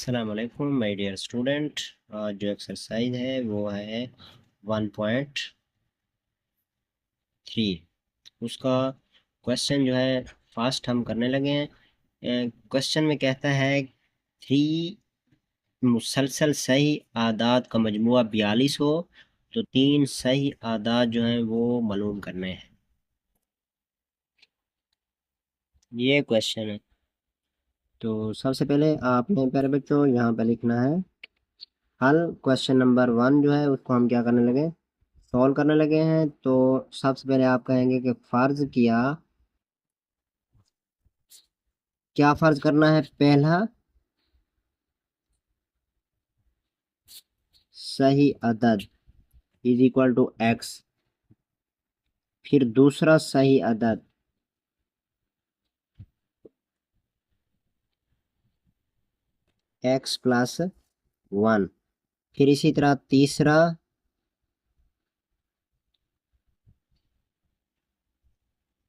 अस्सलाम वालेकुम my dear student. आज जो एक्सरसाइज है वो है 1.3। उसका क्वेश्चन जो है फास्ट हम करने लगे हैं। क्वेश्चन में कहता है 3 मुसलसल सही आदाद का मजमुआ 42 हो तो 3 सही आदाद जो हैं वो मालूम करने हैं। ये क्वेश्चन है। तो सबसे पहले आपने प्यारे बच्चों यहाँ पे लिखना है हल। क्वेश्चन नंबर 1 जो है उसको हम क्या करने लगे, सॉल्व करने लगे हैं। तो सबसे पहले आप कहेंगे कि फर्ज किया, क्या फर्ज करना है? पहला सही अदद इज इक्वल टू एक्स, फिर दूसरा सही अदद एक्स प्लस 1, फिर इसी तरह तीसरा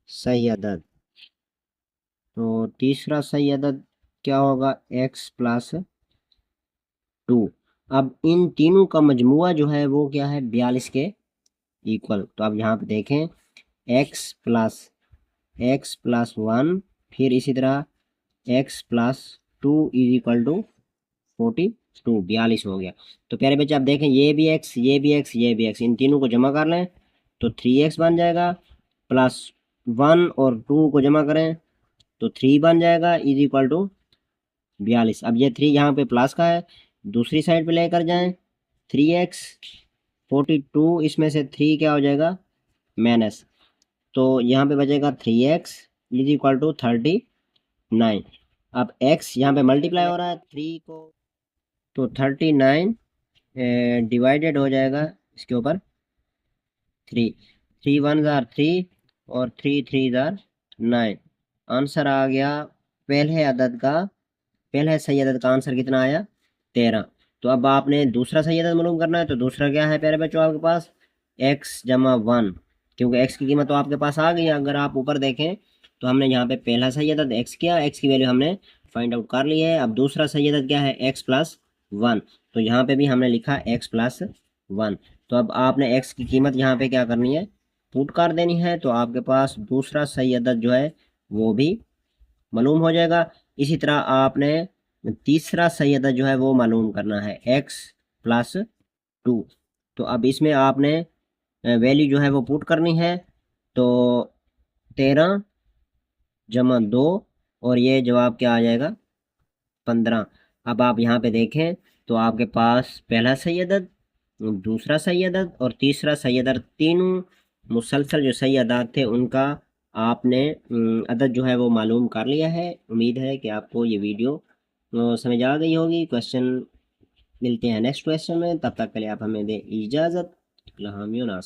सही अदद। तो तीसरा सही अदद क्या होगा? X plus 2। अब इन तीनों का मजमुआ जो है वो क्या है? 42 के इक्वल। तो अब यहाँ पे देखें एक्स प्लस 1, फिर इसी तरह x plus 2 is equal to 42, 42 हो गया। तो प्यारे बच्चे आप देखें ये भी एक्स, ये भी एक्स, ये भी एक्स, इन तीनों को जमा कर लें तो 3x बन जाएगा, प्लस 1 और 2 को जमा करें तो 3 बन जाएगा इज इक्वल टू 42। अब ये 3 यहाँ पे प्लस का है, दूसरी साइड पे लेकर जाएं 3x 42, इसमें से 3 क्या हो जाएगा? माइनस। तो यहाँ पे बचेगा 3x इज इक्वल टू 39। अब x यहाँ पे मल्टीप्लाई हो रहा है 3 को, तो 39 डिवाइडेड हो जाएगा इसके ऊपर 3। 3 1 जार 3 और 3 3 जार 9। आंसर आ गया पहले सही अदद का आंसर कितना आया? 13। तो अब आपने दूसरा सही अदद मालूम करना है। तो दूसरा क्या है प्यारे बच्चों आपके पास? x जमा 1, क्योंकि x की कीमत तो आपके पास आ गई। अगर आप ऊपर देखें तो हमने यहाँ पे पहला सही अदद x किया, x की वैल्यू हमने फाइंड आउट कर ली है। अब दूसरा सही अदद क्या है? x plus 1। तो यहाँ पे भी हमने लिखा x प्लस 1। तो अब आपने x की कीमत यहाँ पे क्या करनी है? पुट कर देनी है। तो आपके पास दूसरा सही अदद जो है वो भी मालूम हो जाएगा। इसी तरह आपने तीसरा सही अदद जो है वो मालूम करना है x प्लस 2। तो अब इसमें आपने वैल्यू जो है वो पुट करनी है। तो 13 जमा 2 और ये जवाब क्या आ जाएगा? 15। अब आप यहाँ पे देखें तो आपके पास पहला सही अदद, दूसरा सही अदद और तीसरा सही अदद, तीनों मुसलसल जो सही अदद थे उनका आपने अदद जो है वो मालूम कर लिया है। उम्मीद है कि आपको ये वीडियो समझ आ गई होगी। क्वेश्चन मिलते हैं नेक्स्ट क्वेश्चन में, तब तक के लिए आप हमें दें इजाज़त। अल्लाह हामिद।